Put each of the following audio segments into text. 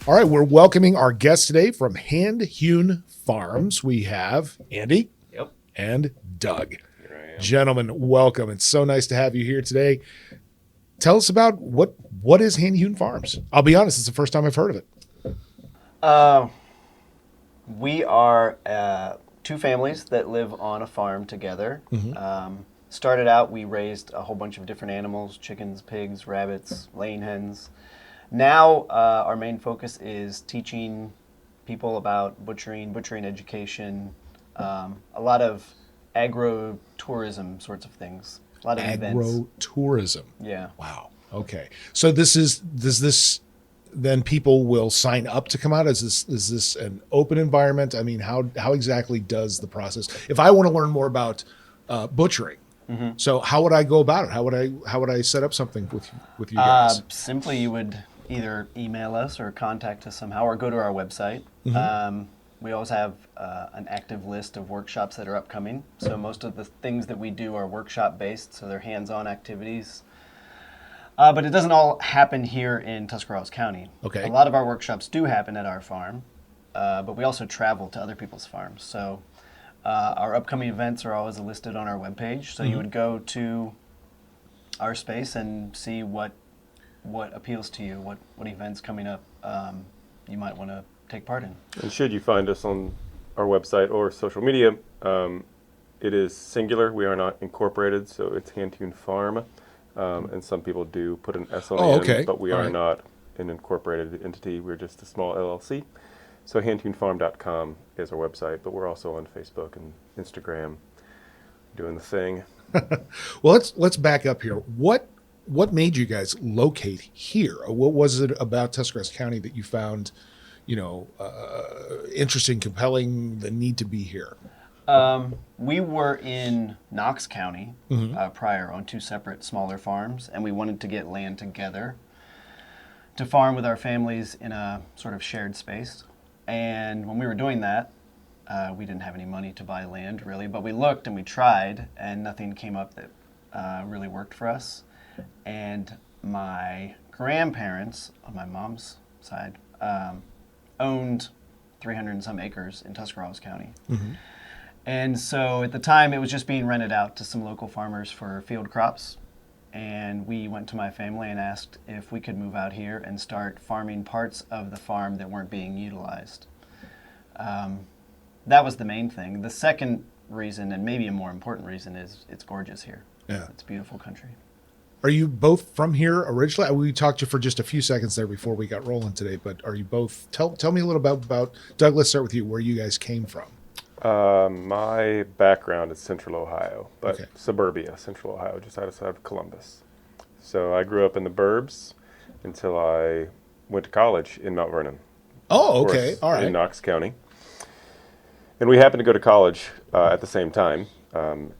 All right, we're welcoming our guests today from Hand Hewn Farms. We have Andy Yep. and Doug. Here I am. Gentlemen, welcome. It's so nice to have you here today. Tell us about what is Hand Hewn Farms. I'll be honest, it's the first time I've heard of it. We are two families that live on a farm together. Started out, we raised a whole bunch of different animals: chickens, pigs, rabbits, laying hens. Now, our main focus is teaching people about butchering education, a lot of agro-tourism sorts of things, a lot of events. Agro-tourism. Yeah. Wow. Okay. So does this then people will sign up to come out? Is this an open environment? I mean, how exactly does the process? If I want to learn more about butchering, so how would I go about it? How would I set up something with you guys? Simply, you would either email us or contact us somehow, or go to our website. We always have an active list of workshops that are upcoming. So most of the things that we do are workshop-based, so they're hands-on activities. But it doesn't all happen here in Tuscarawas County. Okay. A lot of our workshops do happen at our farm, but we also travel to other people's farms. So our upcoming events are always listed on our webpage. So you would go to our space and see what appeals to you, what events coming up you might want to take part in. And should you find us on our website or social media, it is singular. We are not incorporated, so it's Hand Hewn Farm. And some people do put an S on the end, okay. but we All are right. not an incorporated entity. We're just a small LLC. So handhewnfarm.com is our website, but we're also on Facebook and Instagram doing the thing. Well, let's back up here. What made you guys locate here? What was it about Tuscarawas County that you found, interesting, compelling, the need to be here? We were in Knox County prior on two separate smaller farms, and we wanted to get land together to farm with our families in a sort of shared space. And when we were doing that, we didn't have any money to buy land, really, but we looked and we tried, and nothing came up that really worked for us. And my grandparents, on my mom's side, owned 300 and some acres in Tuscarawas County. And so at the time, it was just being rented out to some local farmers for field crops. And we went to my family and asked if we could move out here and start farming parts of the farm that weren't being utilized. That was the main thing. The second reason, and maybe a more important reason, is it's gorgeous here. Yeah. It's a beautiful country. Are you both from here originally? We talked to you for just a few seconds there before we got rolling today, but are you both? Tell me a little about Doug. Let's start with you. Where you guys came from? My background is Central Ohio, but Okay. suburbia, Central Ohio, just outside of Columbus. So I grew up in the burbs until I went to college in Mount Vernon. Oh, of okay. course, All right. In Knox County. And we happened to go to college at the same time.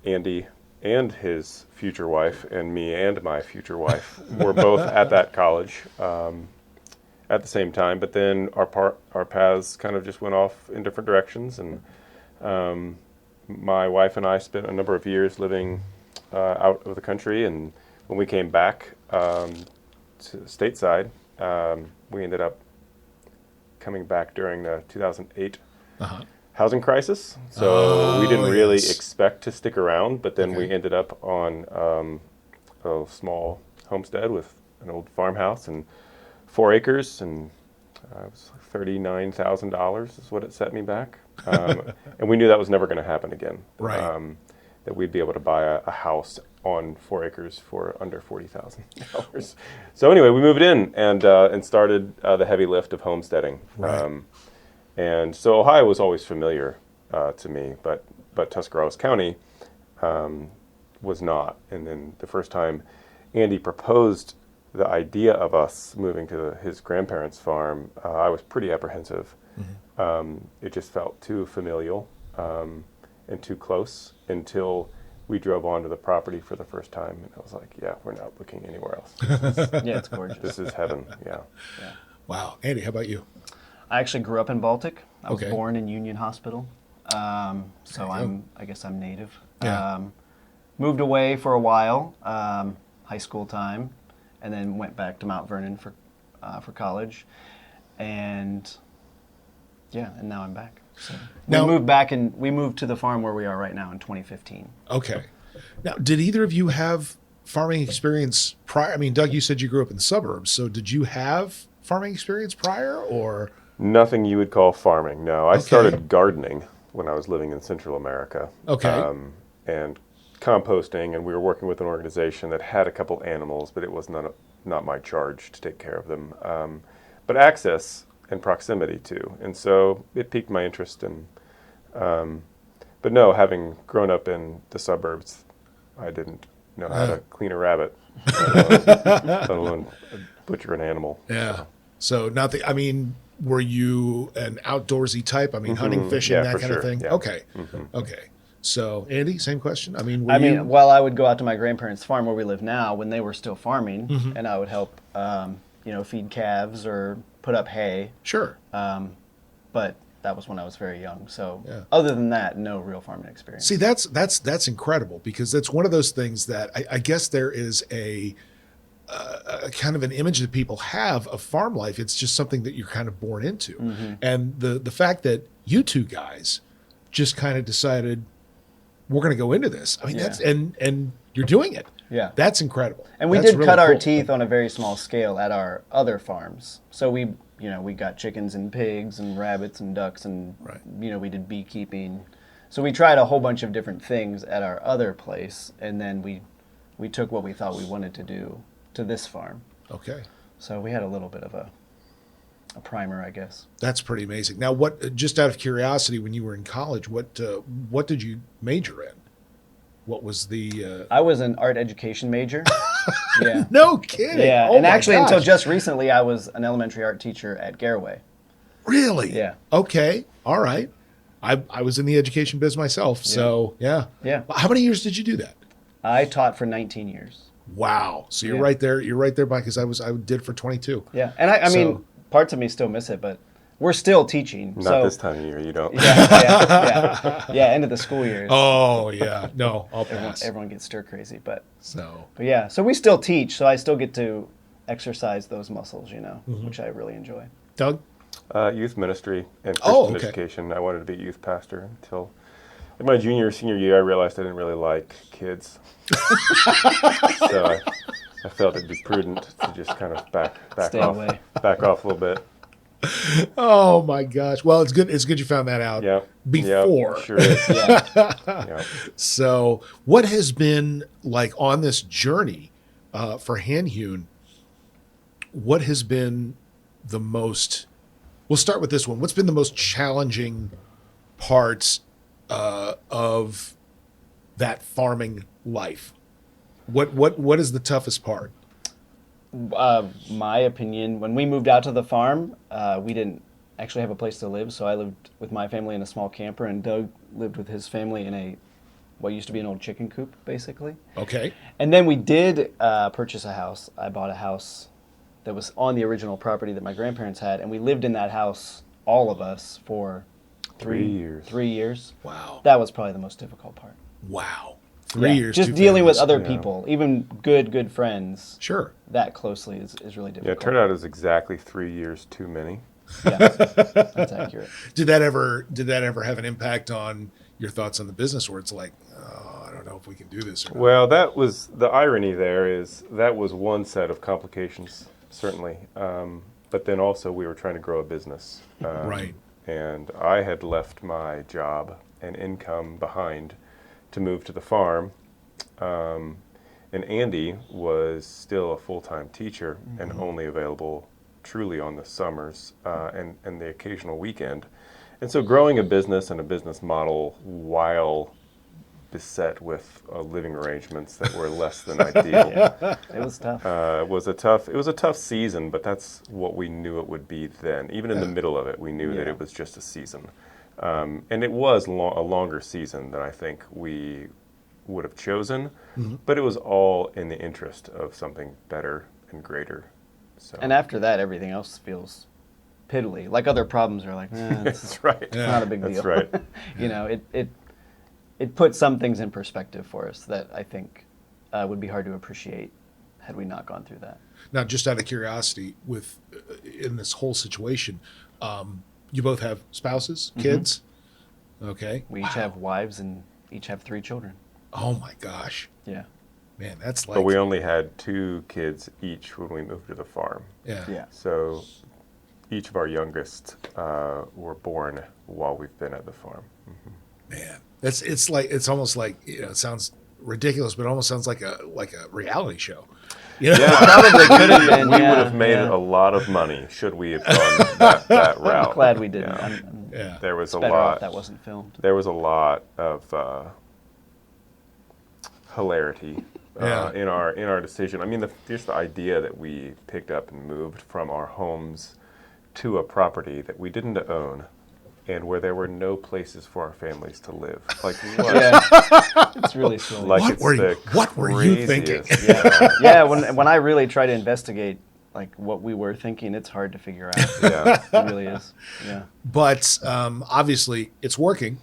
Andy and his future wife, and me and my future wife, were both at that college at the same time. But then our paths kind of just went off in different directions. And my wife and I spent a number of years living out of the country. And when we came back to stateside, we ended up coming back during the 2008 housing crisis. So we didn't really expect to stick around, but then we ended up on a small homestead with an old farmhouse and 4 acres, and it was $39,000 is what it set me back. And we knew that was never going to happen again. Right. That we'd be able to buy a house on 4 acres for under $40,000. So anyway, we moved in and started the heavy lift of homesteading. Right. And so Ohio was always familiar to me, but Tuscarawas County was not. And then the first time Andy proposed the idea of us moving to his grandparents' farm, I was pretty apprehensive. It just felt too familial and too close until we drove onto the property for the first time, and I was like, yeah, we're not looking anywhere else. Yeah, it's gorgeous. This is heaven, yeah. Wow. Andy, how about you? I actually grew up in Baltic. I was Okay. born in Union Hospital, so I guess I'm native. Yeah. Moved away for a while, high school time, and then went back to Mount Vernon for college. and and now I'm back. So Now- we moved back, and we moved to the farm where we are right now in 2015. Okay. Now, did either of you have farming experience prior? I mean, Doug, you said you grew up in the suburbs, so did you have farming experience prior, or? Nothing you would call farming. No, I Okay. started gardening when I was living in Central America. Okay. And composting, and we were working with an organization that had a couple animals, but it was not my charge to take care of them. But access and proximity too, and so it piqued my interest. And but no, having grown up in the suburbs, I didn't know how to clean a rabbit, let alone butcher an animal. Yeah. So I mean, were you an outdoorsy type? I mean, hunting, fishing, Yeah, that for kind of sure. thing? Yeah. Okay. Okay. So, Andy, same question. I mean, were you? Well, I would go out to my grandparents' farm where we live now when they were still farming, Mm-hmm. and I would help, feed calves or put up hay. Sure. But that was when I was very young. So Yeah. other than that, no real farming experience. See, that's incredible, because that's one of those things that I guess there is a kind of an image that people have of farm life. It's just something that you're kind of born into. Mm-hmm. And the fact that you two guys just kind of decided we're going to go into this. I mean, Yeah. that's and you're doing it. Yeah. That's incredible. And we That's did really cut our cool. teeth on a very small scale at our other farms. So we got chickens and pigs and rabbits and ducks, and Right. we did beekeeping. So we tried a whole bunch of different things at our other place, and then we took what we thought we wanted to do to this farm. Okay. So we had a little bit of a primer, I guess. That's pretty amazing. Now, what? Just out of curiosity, when you were in college, what did you major in? What was the? I was an art education major. Yeah. No kidding. Yeah, Oh and my actually until gosh. just recently I was an elementary art teacher at Garaway. Really? Yeah. Okay. All right. I was in the education biz myself, so yeah. Yeah. How many years did you do that? I taught for 19 years. Wow. So you're Yeah. right there. You're right there, Mike, because I did for 22. Yeah, and I So- mean, parts of me still miss it, but we're still teaching. Not this time of year, you don't. Yeah, end of the school year. Oh yeah. No, I'll everyone, pass. everyone gets stir crazy, but So yeah, so we still teach, so I still get to exercise those muscles, Mm-hmm. which I really enjoy. Doug. Youth ministry and Oh, Christian okay. education. I wanted to be a youth pastor until in my senior year, I realized I didn't really like kids. So I felt it'd be prudent to just kind of back Stay off, away. back off a little bit. Oh my gosh. Well, it's good. It's good you found that out Yeah. before. Yeah, sure is. Yeah. So, what has been like on this journey for Hand Hewn? What has been the most? We'll start with this one. What's been the most challenging parts of that farming life? What is the toughest part? My opinion, when we moved out to the farm, we didn't actually have a place to live, so I lived with my family in a small camper, and Doug lived with his family in what used to be an old chicken coop, basically. Okay. And then we did purchase a house. I bought a house that was on the original property that my grandparents had, and we lived in that house, all of us, for 3 years. 3 years. Wow. That was probably the most difficult part. Wow. 3 Yeah, years. just two dealing with families. other people, even good friends, Sure. that closely is really Yeah, difficult. it turned out it was exactly 3 years too many. Yeah, that's accurate. Did that ever have an impact on your thoughts on the business, where it's like, oh, I don't know if we can do this or not? Well, that was the irony there is that was one set of complications, certainly. But then also we were trying to grow a business. Right. And I had left my job and income behind to move to the farm. And Andy was still a full-time teacher and only available truly on the summers and the occasional weekend. And so growing a business and a business model while beset with living arrangements that were less than ideal It was tough. was a tough season, but that's what we knew it would be then. Even in the middle of it, we knew that Yeah. it was just a season. And it was a longer season than I think we would have chosen, but it was all in the interest of something better and greater. So And after that, everything else feels piddly. Like other problems are like, it's that's right. it's not a big That's deal. right. It puts some things in perspective for us that I think would be hard to appreciate had we not gone through that. Now, just out of curiosity, with in this whole situation, you both have spouses, kids. Okay. We each have wives and each have 3 children. Oh my gosh, Yeah. man, that's like. But we only had 2 kids each when we moved to the farm. Yeah. Yeah. So each of our youngest were born while we've been at the farm. Man, it's almost like, it sounds ridiculous, but it almost sounds like a reality show. You know? Yeah, Probably could have been. we yeah, would have made yeah. a lot of money should we have gone that route. I'm glad we didn't. Yeah. Yeah. There was It's a better off lot. that wasn't filmed. There was a lot of hilarity Yeah. in our decision. I mean, just the idea that we picked up and moved from our homes to a property that we didn't own, and where there were no places for our families to live. Like what? Yeah. It's really silly. Like What it's were you- the what were you thinking? craziest. Yeah. Yeah, when I really try to investigate like what we were thinking, it's hard to figure out. Yeah. It really is. Yeah. But obviously, it's working,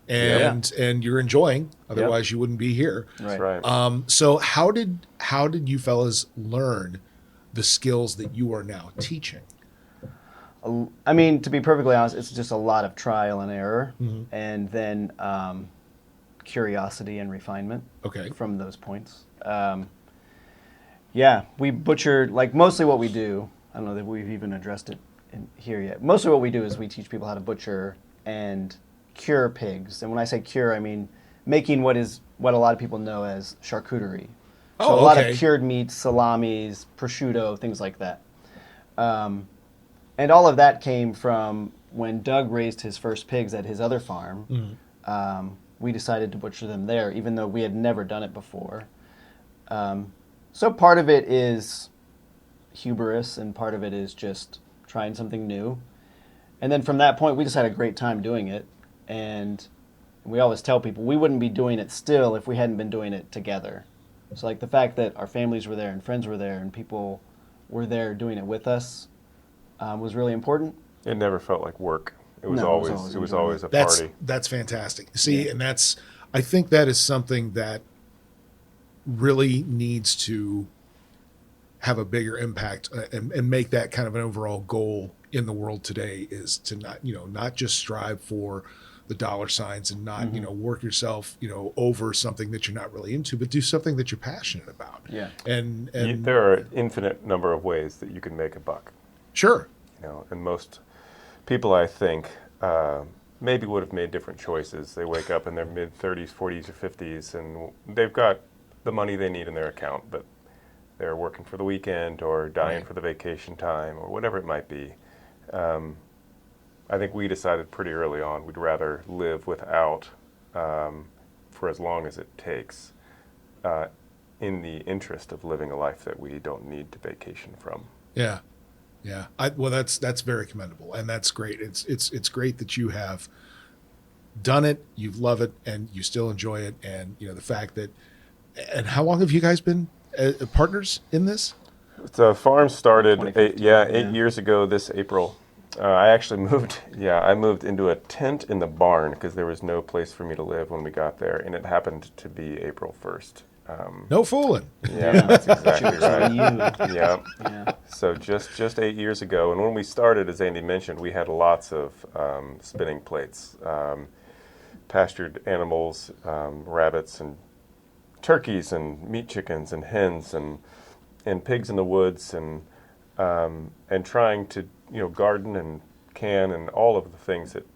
and you're enjoying. Otherwise, you wouldn't be here. That's right. So how did you fellas learn the skills that you are now teaching? I mean, to be perfectly honest, it's just a lot of trial and error, and then curiosity and refinement. Okay. From those points. Yeah, we butchered, like mostly what we do. I don't know that we've even addressed it in here yet. Mostly what we do is we teach people how to butcher and cure pigs. And when I say cure, I mean making what a lot of people know as charcuterie. So Oh, a lot okay. of cured meats, salamis, prosciutto, things like that. And all of that came from when Doug raised his first pigs at his other farm. We decided to butcher them there, even though we had never done it before. So part of it is hubris, and part of it is just trying something new. And then from that point, we just had a great time doing it. And we always tell people we wouldn't be doing it still if we hadn't been doing it together. So like the fact that our families were there and friends were there and people were there doing it with us was really important. It never felt like work. It was No, always enjoyment. a That's party. that's fantastic. See, and I think that is something that really needs to have a bigger impact and make that kind of an overall goal in the world today, is to not just strive for the dollar signs and not work yourself over something that you're not really into, but do something that you're passionate about. Yeah. And There are an infinite number of ways that you can make a buck. sure. And most people, I think, maybe would have made different choices. They wake up in their mid-30s, 40s, or 50s, and they've got the money they need in their account, but they're working for the weekend or dying for the vacation time or whatever it might be. I think we decided pretty early on we'd rather live without for as long as it takes in the interest of living a life that we don't need to vacation from. Yeah. Yeah. Well, that's very commendable, and that's great. It's great that you have done it, you love it, and you still enjoy it. And the fact that, and how long have you guys been partners in this? The farm started 2015, 8 years ago this April. I actually moved. Yeah, I moved into a tent in the barn because there was no place for me to live when we got there, and it happened to be April 1st. No fooling. Yeah, that's exactly right. You. Yeah. Yeah. So just 8 years ago, and when we started, as Andy mentioned, we had lots of spinning plates, pastured animals, rabbits and turkeys and meat chickens and hens and pigs in the woods and trying to garden and can and all of the things that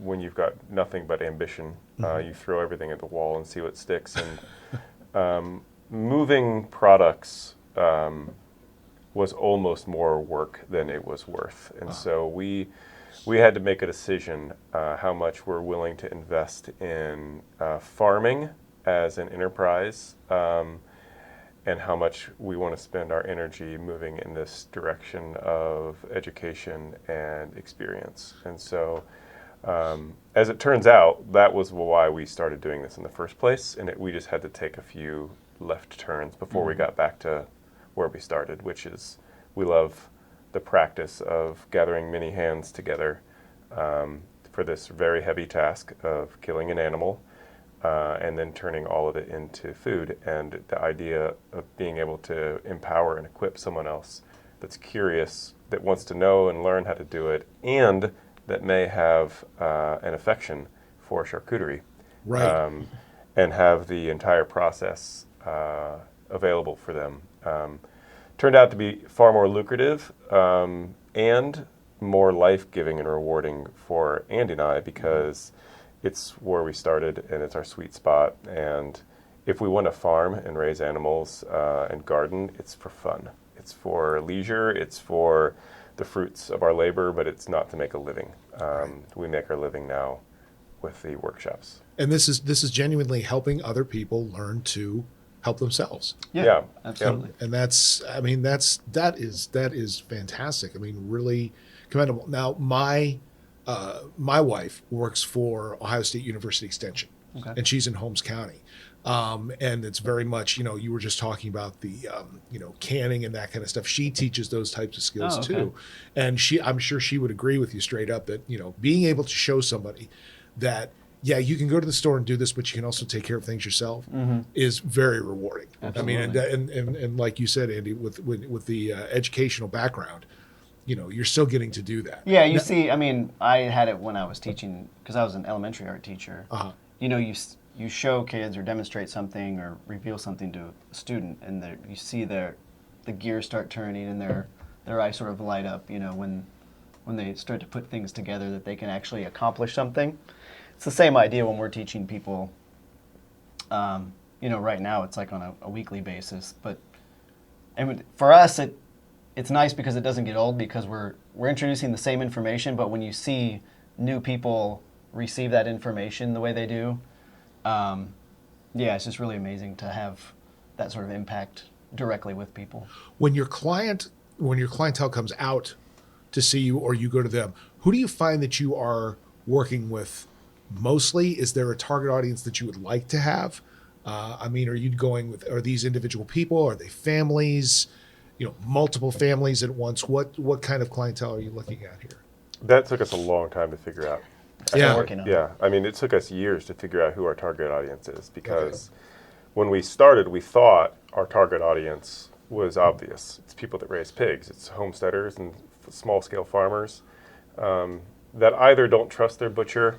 when you've got nothing but ambition, you throw everything at the wall and see what sticks. And moving products was almost more work than it was worth, and so we had to make a decision how much we're willing to invest in farming as an enterprise, and how much we want to spend our energy moving in this direction of education and experience. And so, as it turns out, that was why we started doing this in the first place, and we just had to take a few left turns before we got back to where we started, which is we love the practice of gathering many hands together for this very heavy task of killing an animal, and then turning all of it into food. And the idea of being able to empower and equip someone else that's curious, that wants to know and learn how to do it, and that may have an affection for charcuterie, Right. and have the entire process available for them. Turned out to be far more lucrative and more life-giving and rewarding for Andy and I, because it's where we started and it's our sweet spot. And if we want to farm and raise animals and garden, it's for fun. It's for leisure. It's for the fruits of our labor, but it's not to make a living. We make our living now with the workshops. And this is genuinely helping other people learn to help themselves. Yeah, absolutely. And that is fantastic. I mean, really commendable. Now, my wife works for Ohio State University Extension, and she's in Holmes County. And it's very much, you were just talking about the, canning and that kind of stuff. She teaches those types of skills too. And I'm sure she would agree with you straight up that, being able to show somebody that, yeah, you can go to the store and do this, but you can also take care of things yourself is very rewarding. Absolutely. I mean, and like you said, Andy, with the educational background, you're still getting to do that. Yeah, you see, I mean, I had it when I was teaching, because I was an elementary art teacher. You show kids or demonstrate something or reveal something to a student, and you see the gears start turning and their eyes sort of light up, when they start to put things together that they can actually accomplish something. It's the same idea when we're teaching people. Right now it's like on a weekly basis, but for us it's nice because it doesn't get old, because we're introducing the same information, but when you see new people receive that information the way they do, it's just really amazing to have that sort of impact directly with people. When your clientele comes out to see you or you go to them, who do you find that you are working with mostly? Is there a target audience that you would like to have? Are these individual people? Are they families? Multiple families at once? What kind of clientele are you looking at here? That took us a long time to figure out. Yeah. Working on. Yeah, I mean, it took us years to figure out who our target audience is, because when we started, we thought our target audience was obvious. It's people that raise pigs. It's homesteaders and small-scale farmers that either don't trust their butcher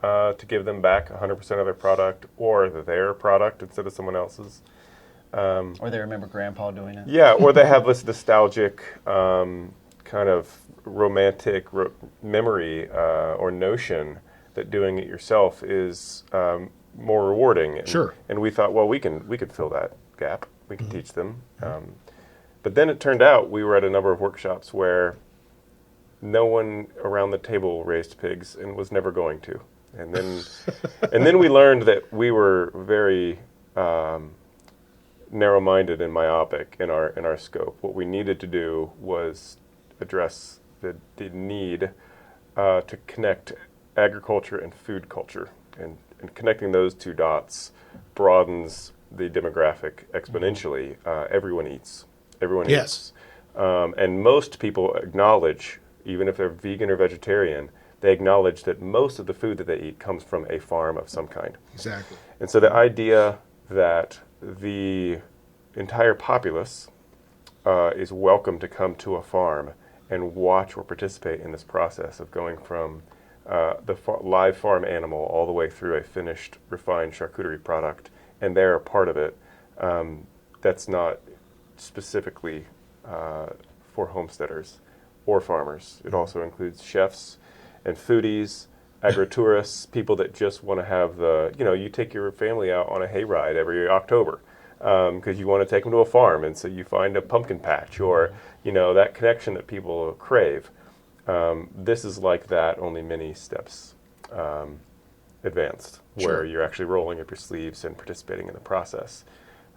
to give them back 100% of their product, or their product instead of someone else's. Or they remember Grandpa doing it. Yeah, or they have this nostalgic kind of romantic memory or notion that doing it yourself is more rewarding. Sure. And we thought, well, we could fill that gap. We can teach them. But then it turned out we were at a number of workshops where no one around the table raised pigs and was never going to. And then we learned that we were very narrow-minded and myopic in our scope. What we needed to do was address the need to connect agriculture and food culture, and connecting those two dots broadens the demographic exponentially. Everyone eats. Everyone eats. And most people acknowledge, even if they're vegan or vegetarian, they acknowledge that most of the food that they eat comes from a farm of some kind. Exactly. And so the idea that the entire populace is welcome to come to a farm and watch or participate in this process of going from the live farm animal all the way through a finished, refined charcuterie product, and they're a part of it. That's not specifically for homesteaders or farmers. It also includes chefs and foodies, agritourists, people that just want to have you take your family out on a hayride every October because you want to take them to a farm, and so you find a pumpkin patch or, that connection that people crave. This is like that, only many steps advanced, where you're actually rolling up your sleeves and participating in the process.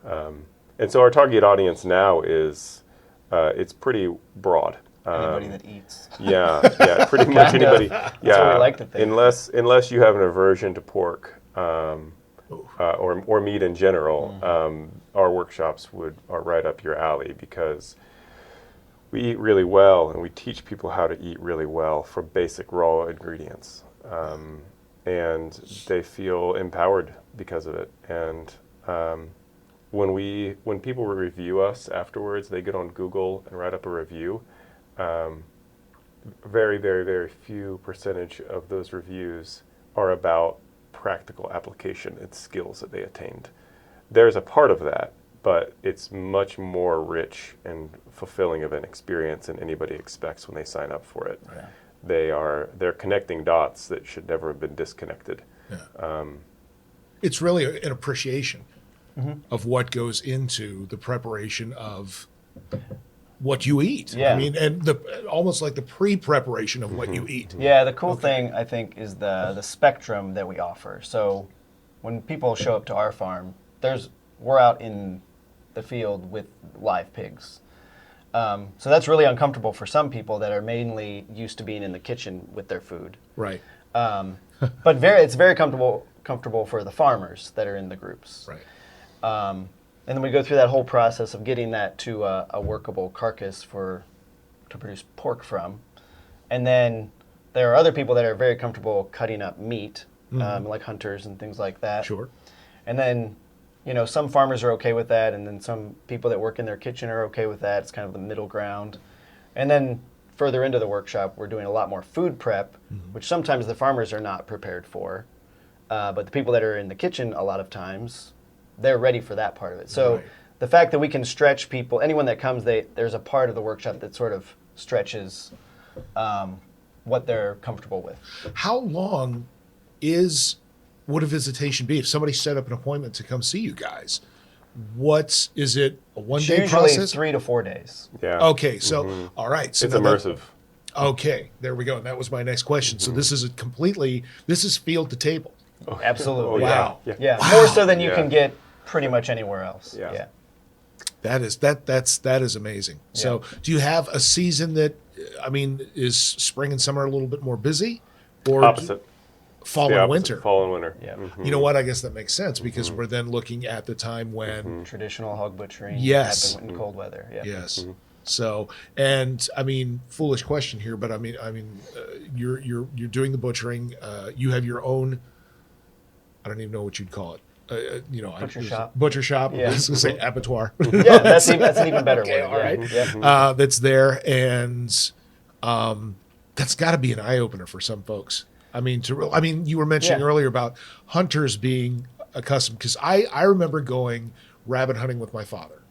And so our target audience now is, it's pretty broad. Anybody that eats. Yeah, pretty much anybody. Yeah, That's what we like to think. Unless you have an aversion to pork or meat in general, our workshops are right up your alley, because we eat really well, and we teach people how to eat really well from basic raw ingredients. and they feel empowered because of it. And when people review us afterwards, they get on Google and write up a review. Very, very, very few percentage of those reviews are about practical application and skills that they attained. There's a part of that, but it's much more rich and fulfilling of an experience than anybody expects when they sign up for it. Yeah. They're connecting dots that should never have been disconnected. Yeah. It's really an appreciation of what goes into the preparation of what you eat. Yeah. I mean, and almost like the pre-preparation of what you eat. Yeah, the cool thing, I think, is the spectrum that we offer. So when people show up to our farm, we're out in the field with live pigs. So that's really uncomfortable for some people that are mainly used to being in the kitchen with their food. Right. But it's very comfortable for the farmers that are in the groups. Right. And then we go through that whole process of getting that to a workable carcass to produce pork from. And then there are other people that are very comfortable cutting up meat, like hunters and things like that. Sure. And then, some farmers are okay with that, and then some people that work in their kitchen are okay with that. It's kind of the middle ground. And then further into the workshop, we're doing a lot more food prep, which sometimes the farmers are not prepared for. But the people that are in the kitchen, a lot of times, they're ready for that part of it. So the fact that we can stretch people, anyone that comes, there's a part of the workshop that sort of stretches what they're comfortable with. How long would a visitation be? If somebody set up an appointment to come see you guys, is it a one-day Usually process? 3 to 4 days. Yeah. Okay, so all right. So It's now immersive. Okay, there we go. And that was my next question. So this is field to table. Absolutely. Oh, Wow. Yeah. Yeah, Wow. more so than you Yeah. can get pretty much anywhere else. Yeah. That is amazing. So do you have a season that, is spring and summer a little bit more busy, or Opposite. fall The and opposite. winter? Fall and winter. Yeah. You know what? I guess that makes sense because we're then looking at the time when Traditional hog butchering Yes. happen in cold weather. Yeah. yes. So, and foolish question here, but you're doing the butchering. You have your own. I don't even know what you'd call it. Butcher shop. Butcher shop. Yeah. I was going to say abattoir. Yeah, that's an even better Okay, word. all right. Yeah. That's there, and that's got to be an eye opener for some folks. You were mentioning Yeah. earlier about hunters being accustomed, because I remember going rabbit hunting with my father,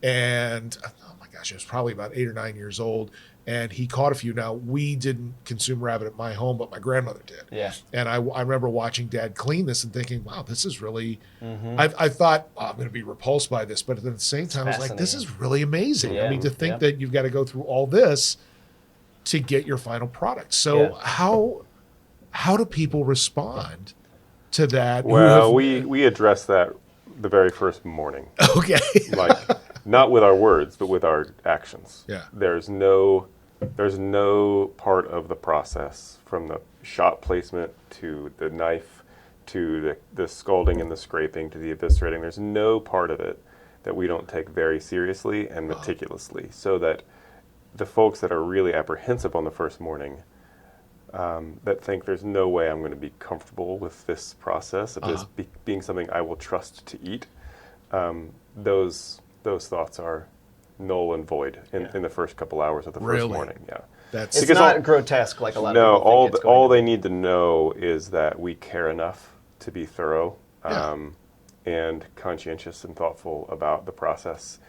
and oh my gosh, I was probably about 8 or 9 years old, and he caught a few. Now, we didn't consume rabbit at my home, but my grandmother did. Yeah. And I remember watching Dad clean this and thinking, wow, this is really, I thought, I'm going to be repulsed by this. But at the same time, I was like, this is really amazing. Yeah. To think Yeah. that you've got to go through all this to get your final product. So how do people respond to that? Well, we address that the very first morning. Okay. Like, not with our words, but with our actions. Yeah. There's no part of the process, from the shot placement to the knife to the scalding and the scraping to the eviscerating. There's no part of it that we don't take very seriously and meticulously, so that the folks that are really apprehensive on the first morning, that think there's no way I'm going to be comfortable with this process of this being something I will trust to eat, those thoughts are null and void in the first couple hours of the first Really? morning. Yeah. That's It's not grotesque like a lot of people think it's going all to they be. need to know is that we care enough to be thorough and conscientious and thoughtful about the process.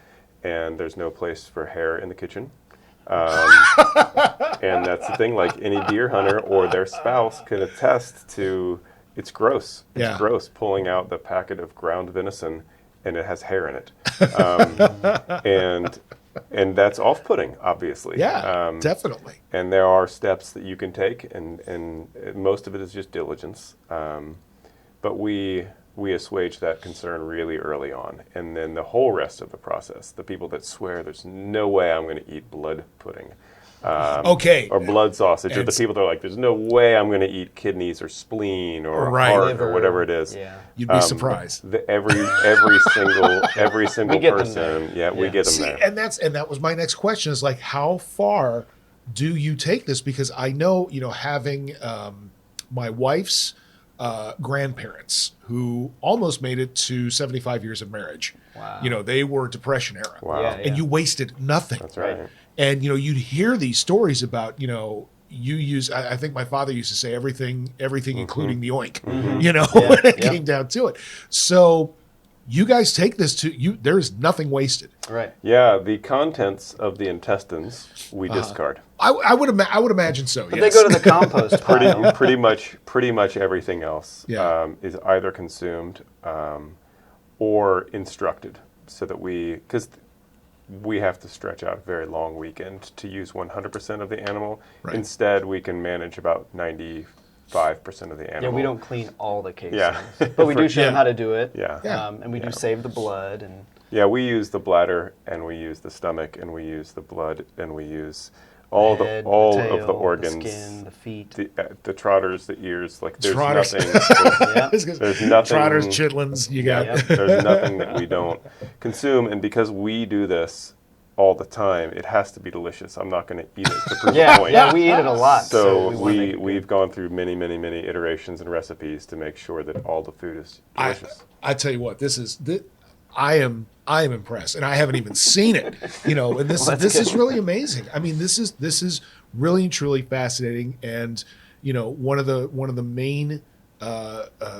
And there's no place for hair in the kitchen. And that's the thing, like any deer hunter or their spouse can attest to, it's gross. It's gross pulling out the packet of ground venison and it has hair in it. And that's off-putting, obviously. Yeah, definitely. And there are steps that you can take, and most of it is just diligence. But we assuage that concern really early on. And then the whole rest of the process, the people that swear there's no way I'm going to eat blood pudding. Or blood sausage, or the people that are like, there's no way I'm going to eat kidneys or spleen or heart Liver, or whatever it is. Yeah. You'd be surprised. Every single We get them person, there. we get them See, there. and that was my next question, is like, how far do you take this? Because I know, having my wife's grandparents who almost made it to 75 years of marriage. Wow. You know, they were Depression era. Wow. Yeah, And you wasted nothing. That's right. And, you know, you'd hear these stories about, you know, you use, I think my father used to say everything, including the oink, you know, when it came down to it. So you guys take this to you. There is nothing wasted. Right. Yeah, the contents of the intestines we discard. I would imagine so. But Yes. they go to the compost pile. Pretty much everything else is either consumed or instructed, so that because we have to stretch out a very long weekend to use 100% of the animal. Right. Instead, we can manage about 95% of the animal. Yeah, we don't clean all the casings. Yeah. But we do show them how to do it. Yeah. And we do save the blood. And Yeah, we use the bladder, and we use the stomach, and we use the blood, and we use all the head, of the tail, the organs, the skin, the feet. the trotters, the ears. Like there's Trotters. nothing. Yeah. There's nothing. Trotters, chitlins, you got. Yep. There's nothing that we don't consume, and because we do this all the time, it has to be delicious. I'm not going to eat it to prove a point. Yeah, we eat it a lot. So we wanna make it we've gone through many iterations and recipes to make sure that all the food is delicious. I tell you what, I am impressed, and I haven't even seen it. You know, and this is really amazing. I mean, this is really and truly fascinating, and you know, one of the main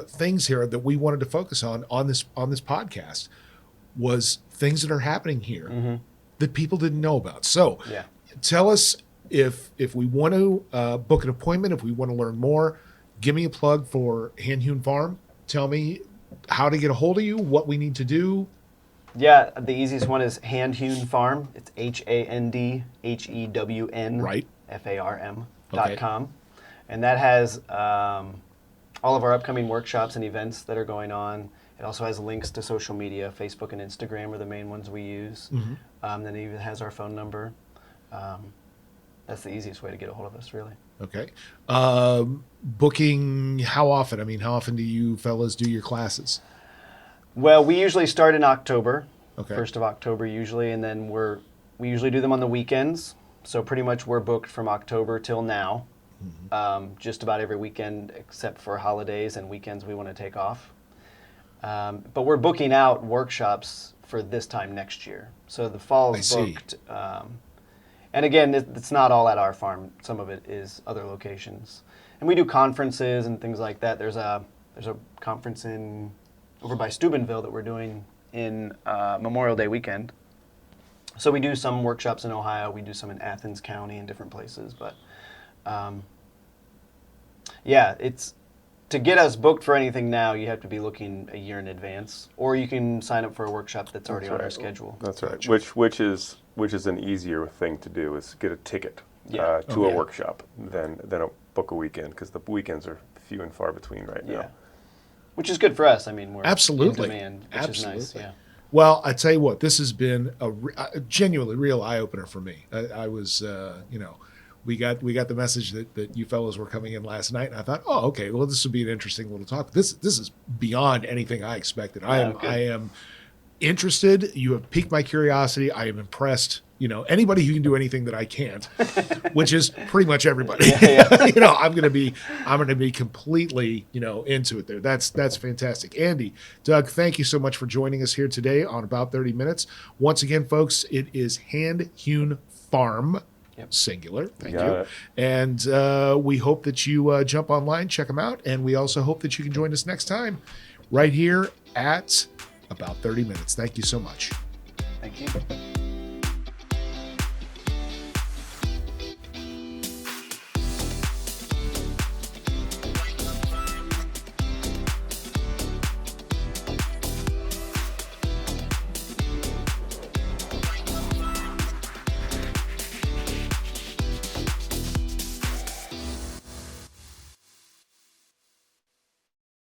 things here that we wanted to focus on this podcast was things that are happening here that people didn't know about. So, tell us if we want to book an appointment, if we want to learn more, give me a plug for Hand Hewn Farm. Tell me how to get a hold of you, what we need to do. Yeah, the easiest one is Hand Hewn Farm. It's HANDHEWN Right. FARM.com. And that has all of our upcoming workshops and events that are going on. It also has links to social media. Facebook and Instagram are the main ones we use. Then it even has our phone number. That's the easiest way to get a hold of us, really. Okay. Booking, how often? I mean, how often do you fellas do your classes? Well, we usually start in October, Okay. 1st of October usually, and then we usually do them on the weekends. So pretty much we're booked from October till now, just about every weekend except for holidays and weekends we want to take off. But we're booking out workshops for this time next year. So the fall is booked. And again, it's not all at our farm. Some of it is other locations. And we do conferences and things like that. There's a conference over by Steubenville that we're doing in Memorial Day weekend. So we do some workshops in Ohio. We do some in Athens County and different places. But it's to get us booked for anything now, you have to be looking a year in advance, or you can sign up for a workshop that's already on our schedule. That's right. Which is an easier thing to do, is get a ticket to a workshop than book a weekend, because the weekends are few and far between right now. Which is good for us. I mean, we're Absolutely. in demand, which is nice. Yeah. Well, I tell you what, this has been a genuinely real eye opener for me. I was, we got the message that you fellows were coming in last night, and I thought, oh, okay, well, this would be an interesting little talk. This is beyond anything I expected. I am interested. You have piqued my curiosity. I am impressed. You know, anybody who can do anything that I can't, which is pretty much everybody. You know, I'm gonna be completely, into it there. That's fantastic. Andy, Doug, thank you so much for joining us here today on About 30 Minutes. Once again, folks, it is Hand Hewn Farm. Singular. Thank you. And we hope that you jump online, check them out, and we also hope that you can join us next time right here at About 30 Minutes. Thank you so much. Thank you.